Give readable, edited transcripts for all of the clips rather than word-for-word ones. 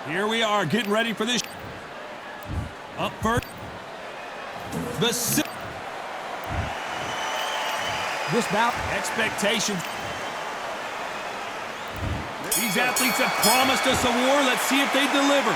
Here we are getting ready for this. Up first. This bout. Expectations. These athletes have promised us a war. Let's see if they deliver.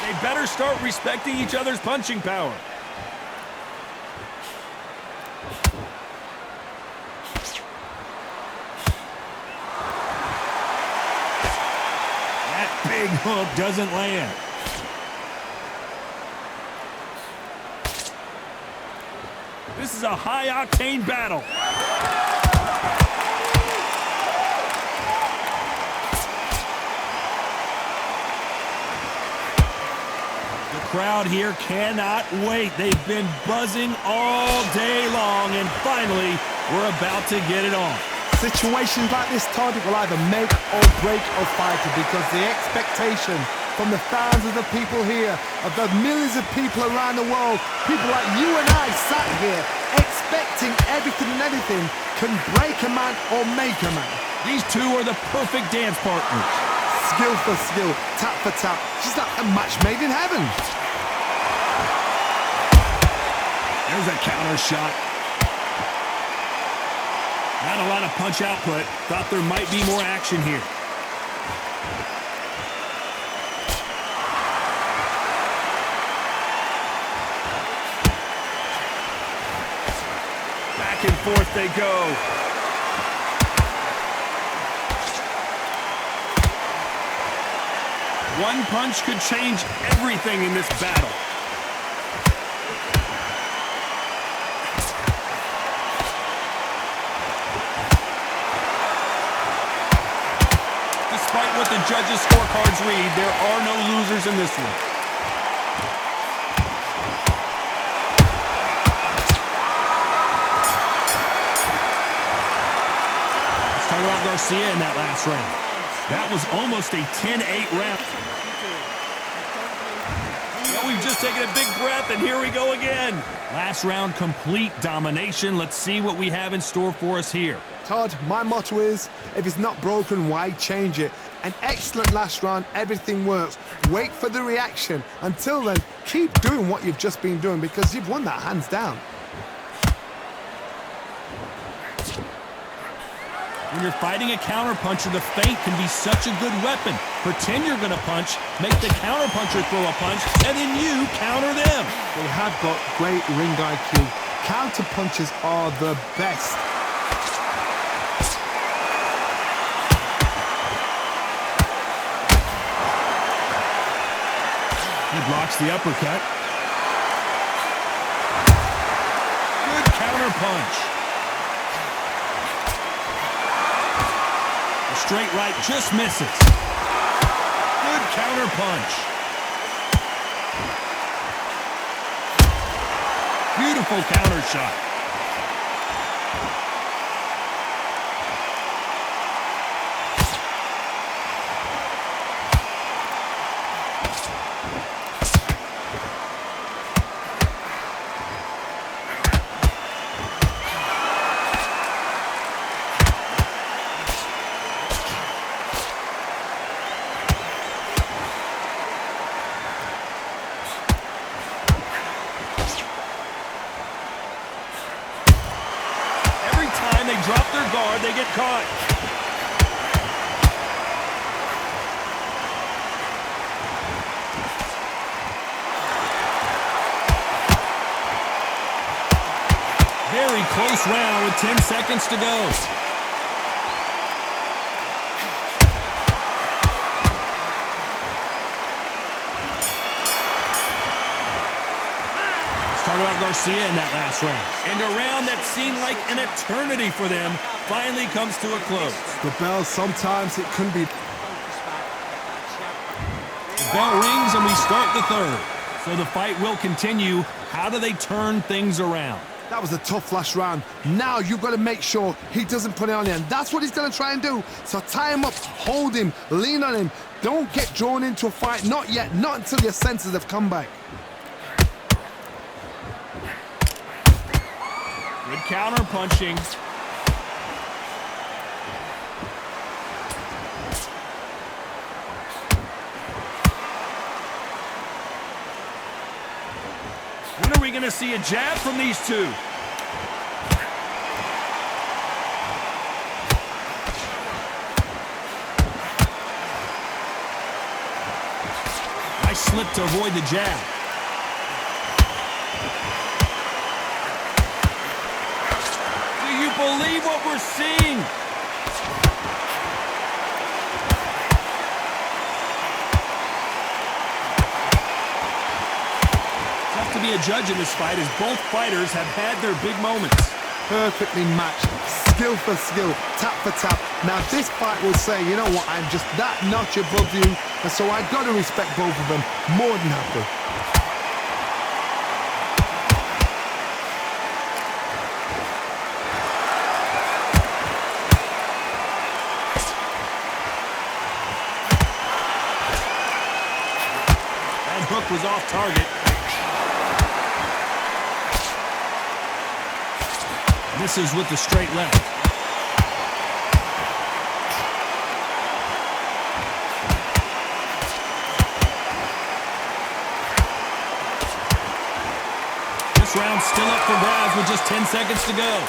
They better start respecting each other's punching power. That big hook doesn't land. This is a high-octane battle. The crowd here cannot wait. They've been buzzing all day long, and finally, we're about to get it on. Situations like this, Todd, will either make or break a fighter because the expectation from the thousands of people here, of the millions of people around the world, people like you and I sat here expecting everything and anything can break a man or make a man. These two are the perfect dance partners. Skill for skill, tap for tap, just like a match made in heaven. There's a counter shot. Not a lot of punch output. Thought there might be more action here. Back and forth they go. One punch could change everything in this battle. Despite what the judges' scorecards read, there are no losers in this one. Let's talk about Garcia in that last round. That was almost a 10-8 round. Well, we've just taken a big breath, and here we go again. Last round, complete domination. Let's see what we have in store for us here. Todd, my motto is, if it's not broken, why change it? An excellent last round, everything works. Wait for the reaction. Until then, keep doing what you've just been doing because you've won that hands down. When you're fighting a counterpuncher, the feint can be such a good weapon. Pretend you're going to punch, make the counterpuncher throw a punch, and then you counter them. They have got great ring IQ. Counterpunchers are the best. He blocks the uppercut. Good counterpunch. Straight right just misses. Good counter punch. Beautiful counter shot. They drop their guard, they get caught. Very close round with 10 seconds to go. Talk about Garcia in that last round. And a round that seemed like an eternity for them finally comes to a close. The bell, sometimes it can be. The bell rings and we start the third. So the fight will continue. How do they turn things around? That was a tough last round. Now you've got to make sure he doesn't put it on you. And that's what he's going to try and do. So tie him up, hold him, lean on him. Don't get drawn into a fight. Not yet. Not until your senses have come back. Good counter punching. When are we going to see a jab from these two? Nice slip to avoid the jab. Do you believe what we're seeing? Tough to be a judge in this fight as both fighters have had their big moments. Perfectly matched, skill for skill, tap for tap. Now this fight will say, you know what, I'm just that notch above you, and so I got to respect both of them more than happy. That hook was off target. Misses with the straight left. This round still up for grabs with just 10 seconds to go.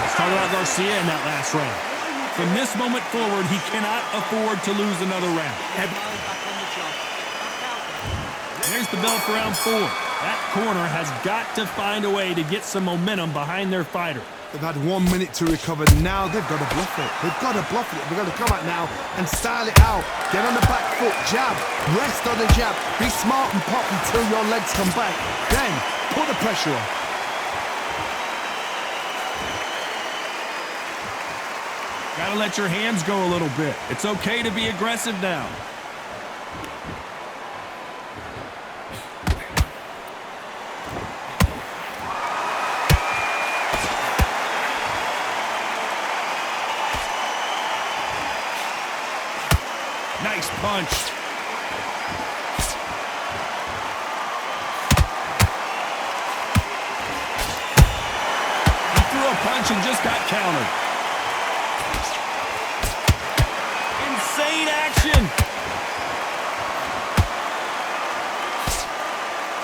Let's talk about Garcia in that last round. From this moment forward, he cannot afford to lose another round. There's the bell for round 4. That corner has got to find a way to get some momentum behind their fighter. They've had 1 minute to recover. Now they've got to bluff it. They've got to bluff it. They've got to come out now and style it out. Get on the back foot, jab, rest on the jab. Be smart and pop until your legs come back. Then put the pressure on. Gotta let your hands go a little bit. It's okay to be aggressive now. Nice punch. He threw a punch and just got countered. Insane action.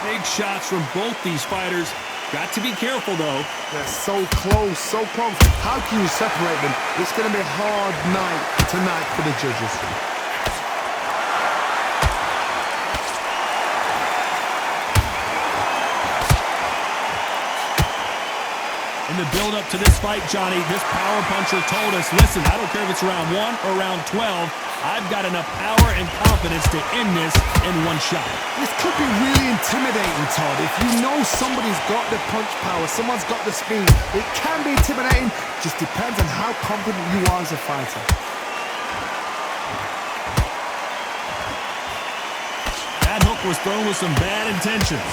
Big shots from both these fighters. Got to be careful, though. They're so close, so close. How can you separate them? It's going to be a hard night tonight for the judges. In the build-up to this fight, Johnny, this power puncher told us, listen, I don't care if it's round 1 or round 12, I've got enough power and confidence to end this in one shot. This could be really intimidating, Todd. If you know somebody's got the punch power, someone's got the speed, it can be intimidating. Just depends on how confident you are as a fighter. That hook was thrown with some bad intentions.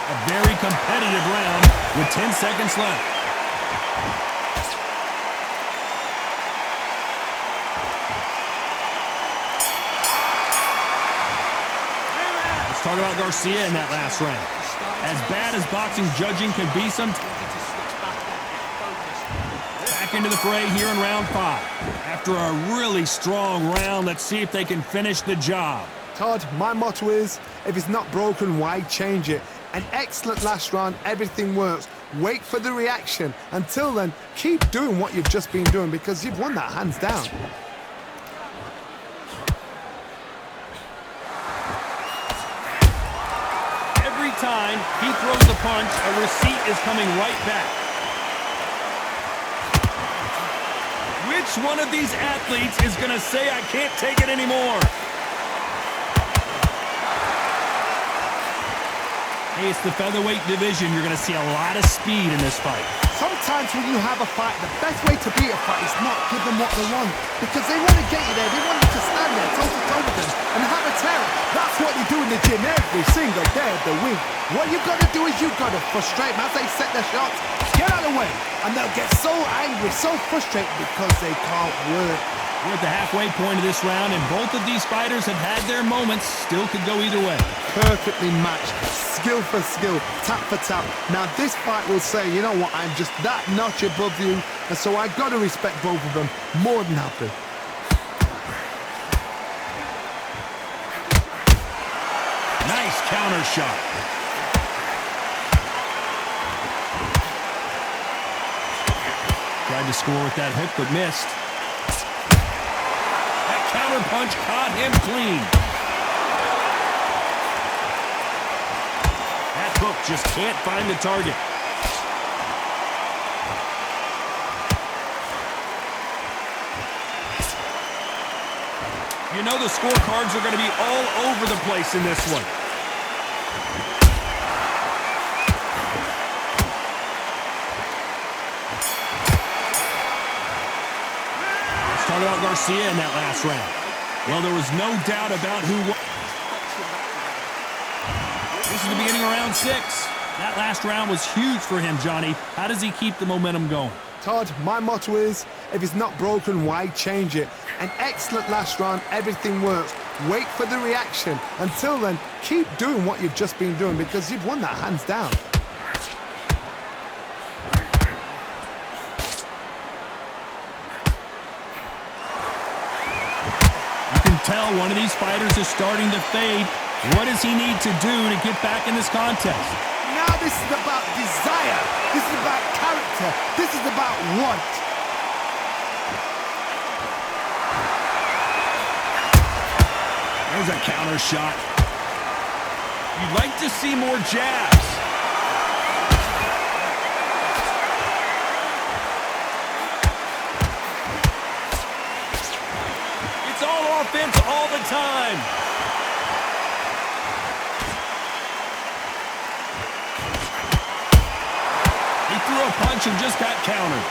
A very competitive round with 10 seconds left. Let's talk about Garcia in that last round. As bad as boxing judging can be sometimes. Back into the fray here in round 5. After a really strong round, let's see if they can finish the job. Todd, my motto is, if it's not broken, why change it? An excellent last round, everything works. Wait for the reaction. Until then, keep doing what you've just been doing because you've won that hands down. Every time he throws a punch, a receipt is coming right back. Which one of these athletes is going to say, I can't take it anymore? Hey, it's the featherweight division. You're going to see a lot of speed in this fight. Sometimes when you have a fight, the best way to beat a fight is not give them what they want. Because they want to get you there. They want you to stand there toe-to-toe with them and have a tear. That's what they do in the gym every single day of the week. What you've got to do is you've got to frustrate them as they set their shots. get out of the way. And they'll get so angry, so frustrated because they can't work. We're at the halfway point of this round, and both of these fighters have had their moments. Still could go either way. Perfectly matched, skill for skill, tap for tap. Now this fight will say, you know what, I'm just that notch above you, and so I've got to respect both of them more than happy. Nice counter shot. Tried to score with that hook, but missed. That counter punch caught him clean. That hook just can't find the target. You know the scorecards are going to be all over the place in this one. Talk about Garcia in that last round. Well, there was no doubt about who won. This is the beginning of round 6. That last round was huge for him, Johnny. How does he keep the momentum going? Todd, my motto is, if it's not broken, why change it? An excellent last round, everything works. Wait for the reaction. Until then, keep doing what you've just been doing because you've won that hands down. Tell one of these fighters is starting to fade. What does he need to do to get back in this contest? Now this is about desire. This is about character. This is about want. There's a counter shot. You'd like to see more jabs. Offense all the time. He threw a punch and just got countered.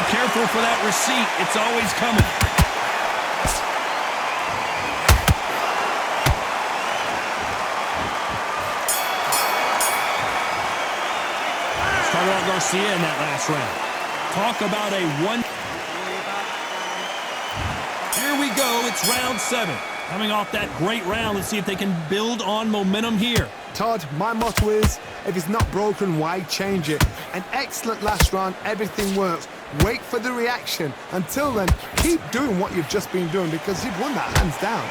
Careful for that receipt. It's always coming. Let's talk about Garcia in that last round. Talk about a one. Here we go. It's round 7. Coming off that great round, let's see if they can build on momentum here. Todd, my motto is, if it's not broken, why change it? An excellent last round, everything works. Wait for the reaction. Until then, keep doing what you've just been doing because you've won that hands down.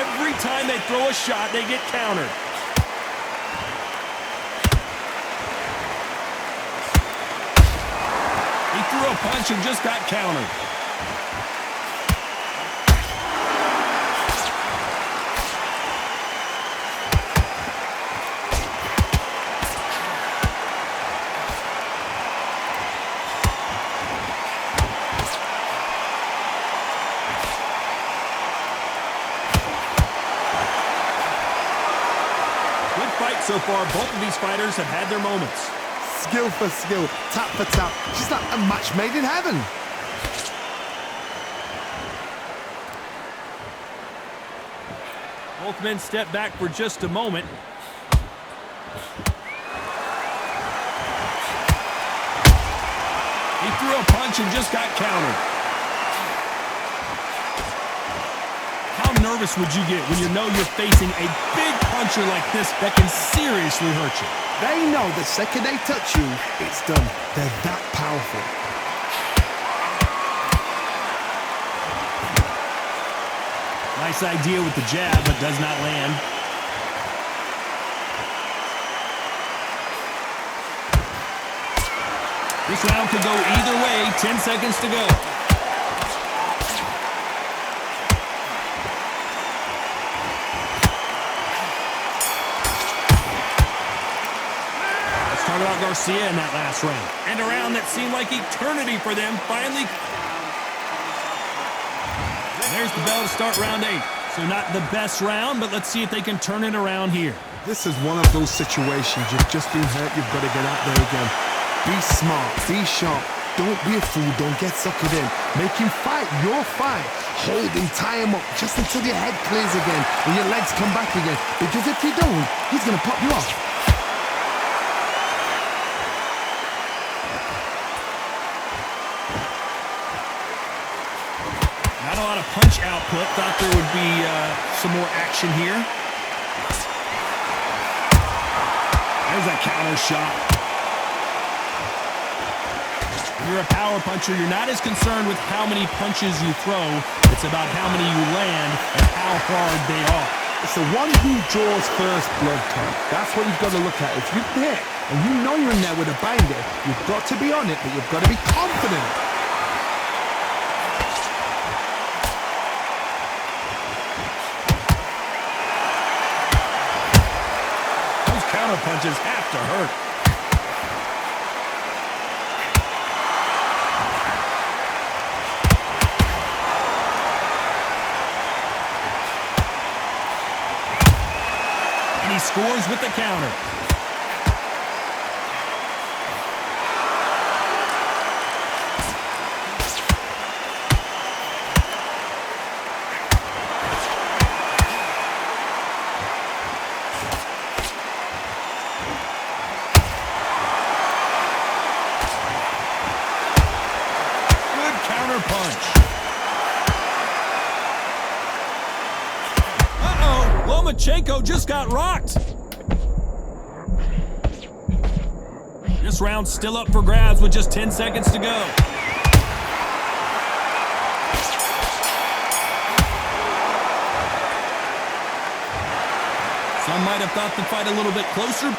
Every time they throw a shot, they get countered. He threw a punch and just got countered. So far, both of these fighters have had their moments. Skill for skill, tap for tap. She's like a match made in heaven. Both men step back for just a moment. He threw a punch and just got countered. How nervous would you get when you know you're facing a big puncher like this that can seriously hurt you? They know the second they touch you, it's done. They're that powerful. Nice Nice idea with the jab, but does not land. This round could go either way. 10 seconds to go. Let's talk about Garcia in that last round. And a round that seemed like eternity for them finally. There's the bell to start round 8. So not the best round, but let's see if they can turn it around here. This is one of those situations. You've just been hurt. You've got to get out there again. Be smart. Be sharp. Don't be a fool. Don't get suckered in. Make him fight your fight. Hold him, tie him up just until your head clears again and your legs come back again. Because if you don't, he's going to pop you off. Not a lot of punch output. Thought there would be some more action here. There's that counter shot. When you're a power puncher, you're not as concerned with how many punches you throw. It's about how many you land and how hard they are. It's the one who draws first blood, Tom. That's what you've got to look at. If you hit and you know you're in there with a banger, you've got to be on it, but you've got to be confident. Those counter punches have to hurt. He scores with the counter. Good counter punch. Lomachenko just got rocked. This round's still up for grabs with just 10 seconds to go. Some might have thought the fight a little bit closer.